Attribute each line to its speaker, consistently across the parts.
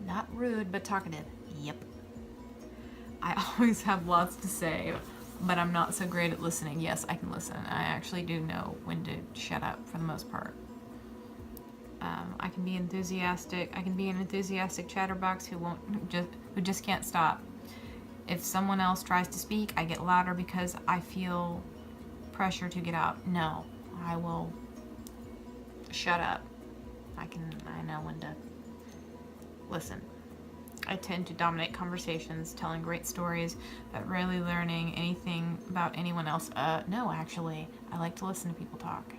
Speaker 1: Not rude, but talkative. Yep. I always have lots to say, but I'm not so great at listening. Yes, I can listen. I actually do know when to shut up for the most part. I can be enthusiastic. I can be an enthusiastic chatterbox who just can't stop. If someone else tries to speak, I get louder because I feel pressure to get out. No, I will shut up. I know when to listen. I tend to dominate conversations, telling great stories, but rarely learning anything about anyone else. No, actually, I like to listen to people talk.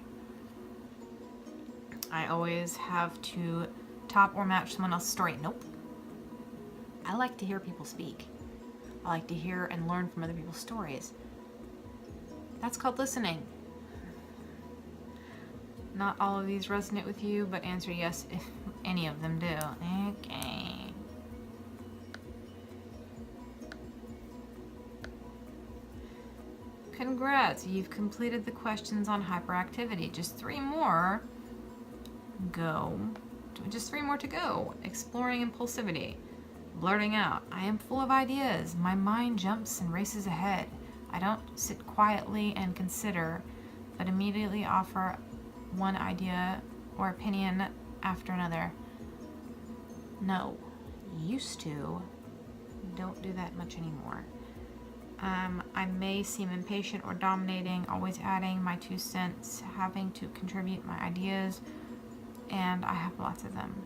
Speaker 1: I always have to top or match someone else's story. Nope. I like to hear people speak. I like to hear and learn from other people's stories. That's called listening. Not all of these resonate with you, but answer yes if any of them do. Okay. Congrats, you've completed the questions on hyperactivity. Just 3 more. Just 3 more to go. Exploring impulsivity. Blurting out. I am full of ideas. My mind jumps and races ahead. I don't sit quietly and consider, but immediately offer one idea or opinion after another. No. Used to. Don't do that much anymore. I may seem impatient or dominating, always adding my 2 cents, having to contribute my ideas, and I have lots of them.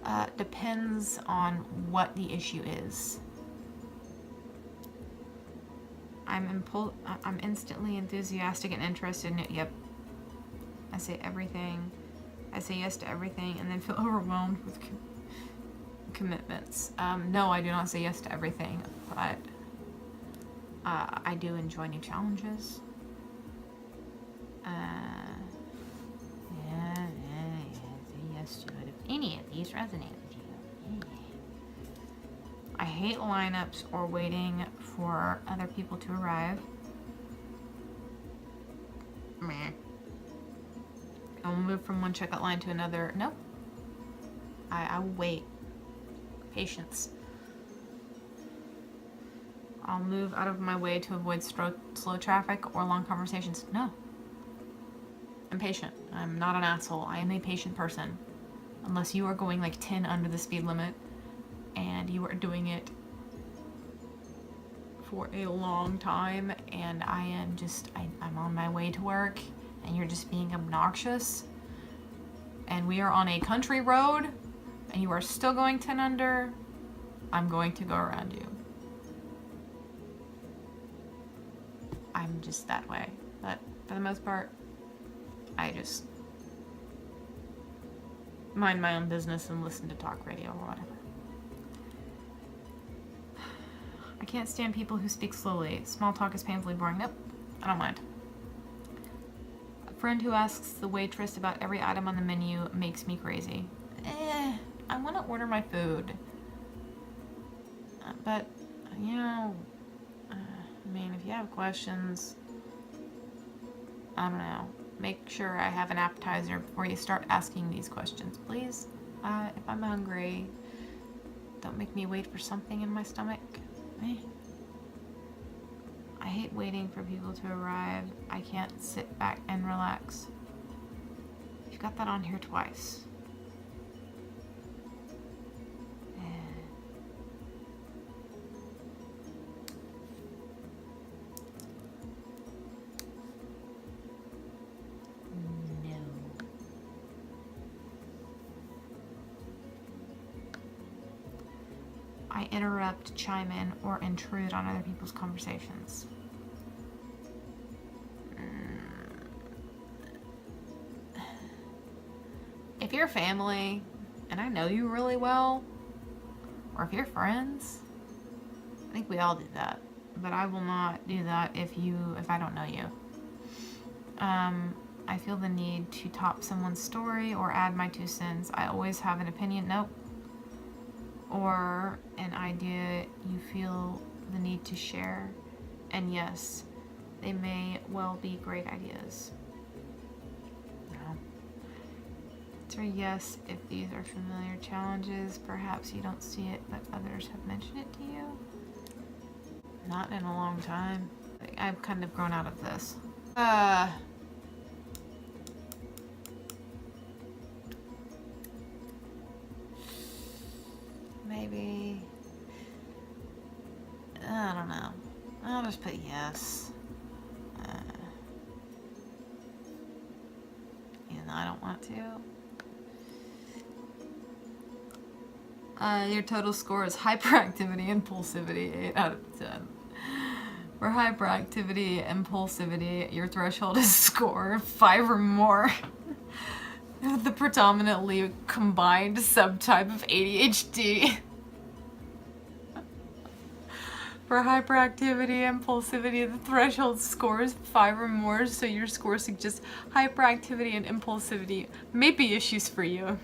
Speaker 1: Nah. Depends on what the issue is. I'm instantly enthusiastic and interested in it. Yep. I say everything. I say yes to everything and then feel overwhelmed with commitments. No, I do not say yes to everything, but I do enjoy new challenges. Say yes to it if any of these resonate with you. I hate lineups or waiting for other people to arrive. Meh. I'll move from one checkout line to another. Nope. I will wait. Patience. I'll move out of my way to avoid slow traffic or long conversations. No. I'm patient. I'm not an asshole. I am a patient person. Unless you are going like 10 under the speed limit and you are doing it for a long time and I'm on my way to work and you're just being obnoxious and we are on a country road and you are still going 10 under, I'm going to go around you. I'm just that way. But for the most part, I just mind my own business and listen to talk radio or whatever. I can't stand people who speak slowly. Small talk is painfully boring. Nope, I don't mind. A friend who asks the waitress about every item on the menu makes me crazy. I want to order my food. But, you know, if you have questions, I don't know. Make sure I have an appetizer before you start asking these questions, please. If I'm hungry, don't make me wait for something in my stomach. I hate waiting for people to arrive. I can't sit back and relax. You've got that on here twice. I interrupt, chime in, or intrude on other people's conversations. If you're family, and I know you really well, or if you're friends, I think we all do that. But I will not do that if I don't know you. I feel the need to top someone's story or add my 2 cents. I always have an opinion. Nope. Or an idea you feel the need to share. And yes, they may well be great ideas. No. Answer yes if these are familiar challenges. Perhaps you don't see it, but others have mentioned it to you. Not in a long time. I've kind of grown out of this. Maybe. I don't know. I'll just put yes. Even though I don't want to. Your total score is hyperactivity, impulsivity, 8 out of 10. For hyperactivity, impulsivity, your threshold is score 5 or more. The predominantly combined subtype of ADHD. For hyperactivity, impulsivity, the threshold score is 5 or more, so your score suggests hyperactivity and impulsivity may be issues for you.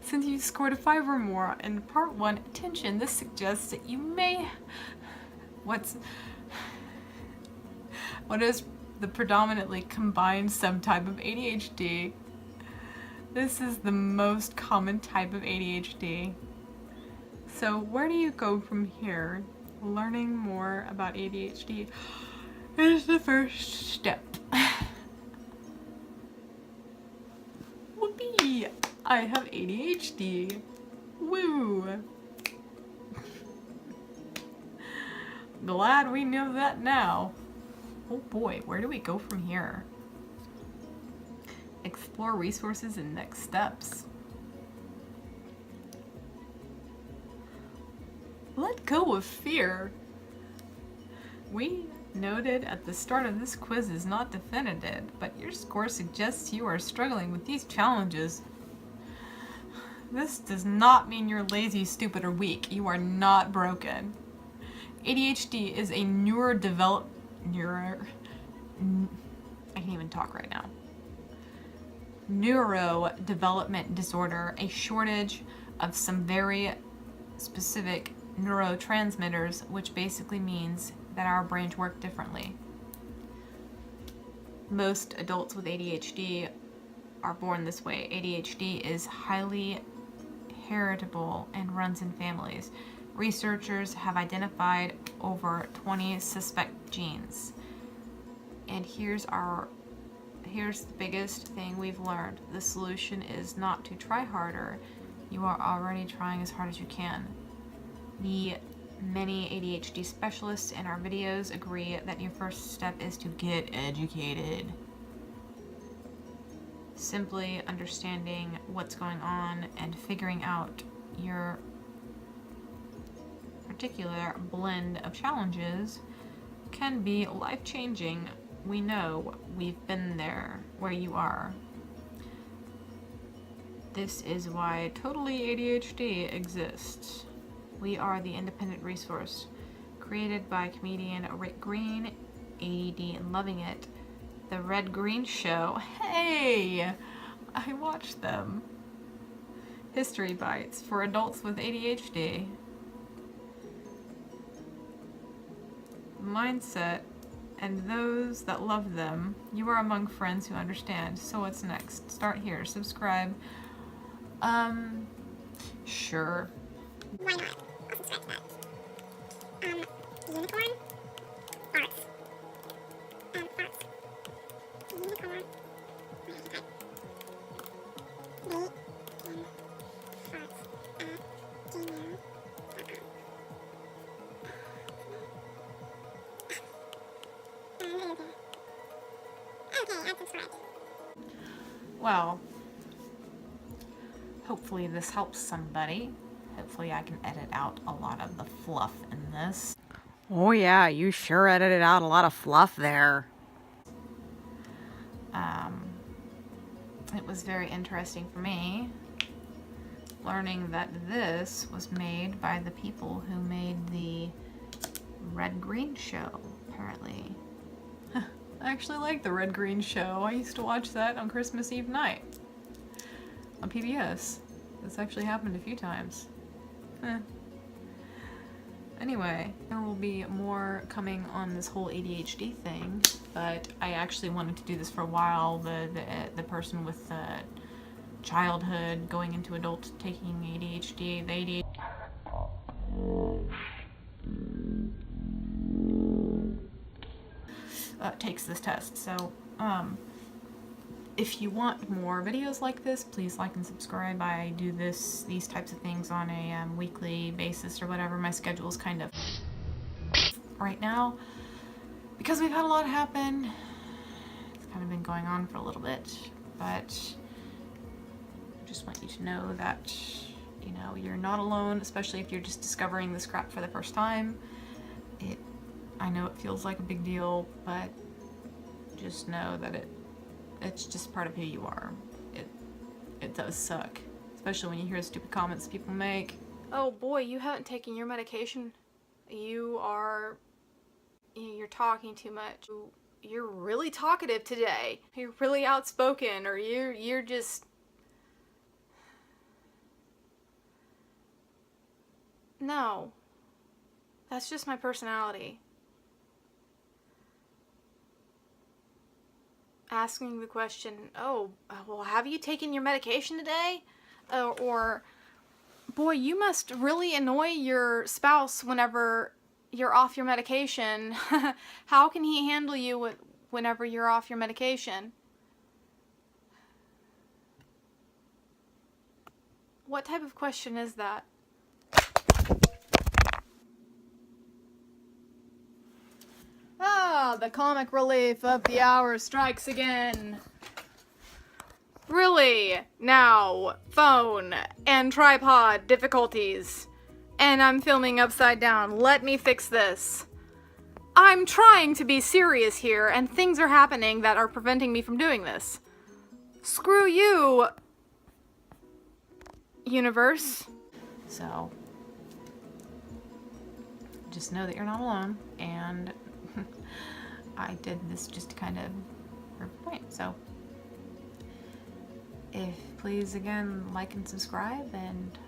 Speaker 1: Since you scored a 5 or more in part 1, attention, this suggests that you may... What is the predominantly combined subtype of ADHD? This is the most common type of ADHD. So where do you go from here? Learning more about ADHD is the first step. Whoopee! I have ADHD. Woo! Glad we know that now. Oh boy, where do we go from here? Explore resources and next steps. Let go of fear. We noted at the start of this quiz is not definitive, but your score suggests you are struggling with these challenges. This does not mean you're lazy, stupid, or weak. You are not broken. ADHD is a I can't even talk right now. Neurodevelopment disorder, a shortage of some very specific neurotransmitters, which basically means that our brains work differently. Most adults with ADHD are born this way. ADHD is highly heritable and runs in families. Researchers have identified over 20 suspect genes. And here's the biggest thing we've learned. The solution is not to try harder. You are already trying as hard as you can. The many ADHD specialists in our videos agree that your first step is to get educated. Simply understanding what's going on and figuring out your particular blend of challenges can be life-changing. We know, we've been there where you are. This is why Totally ADHD exists. We are the independent resource created by comedian Rick Green, ADD and Loving It, The Red Green Show. Hey! I watched them. History Bites for adults with ADHD. Mindset and those that love them. You are among friends who understand. So what's next? Start here. Subscribe. Sure.
Speaker 2: Why not? I'll subscribe to that. Unicorn? Arts. Arts. Unicorn. Wait, okay. Bacon farts at gmail.com. Okay, I subscribed.
Speaker 1: Well, hopefully this helps somebody. Hopefully I can edit out a lot of the fluff in this.
Speaker 3: Oh yeah, you sure edited out a lot of fluff there.
Speaker 1: It was very interesting for me learning that this was made by the people who made the Red Green Show, apparently. I actually like the Red Green Show. I used to watch that on Christmas Eve night on PBS. This actually happened a few times. Anyway, there will be more coming on this whole ADHD thing, but I actually wanted to do this for a while. The person with childhood, going into adult, taking ADHD, the ADHD takes this test. So, if you want more videos like this, please like and subscribe. I do these types of things on a weekly basis or whatever. My schedule is kind of right now because we've had a lot happen. It's kind of been going on for a little bit, but I just want you to know that, you know, you're not alone, especially if you're just discovering this crap for the first time. I know it feels like a big deal, but just know that it's just part of who you are. It does suck, especially when you hear the stupid comments people make.
Speaker 4: Oh boy, you haven't taken your medication. You're talking too much. You're really talkative today. You're really outspoken, or you're just... No. That's just my personality. Asking the question, oh, well, have you taken your medication today? Or, boy, you must really annoy your spouse whenever you're off your medication. How can he handle you whenever you're off your medication? What type of question is that? Ah, the comic relief of the hour strikes again. Really? Now, phone and tripod difficulties. And I'm filming upside down. Let me fix this. I'm trying to be serious here, and things are happening that are preventing me from doing this. Screw you, universe.
Speaker 1: So, just know that you're not alone, and I did this just to kind of prove a point. So, please again like and subscribe, and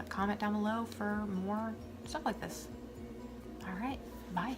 Speaker 1: comment down below for more stuff like this. All right, bye.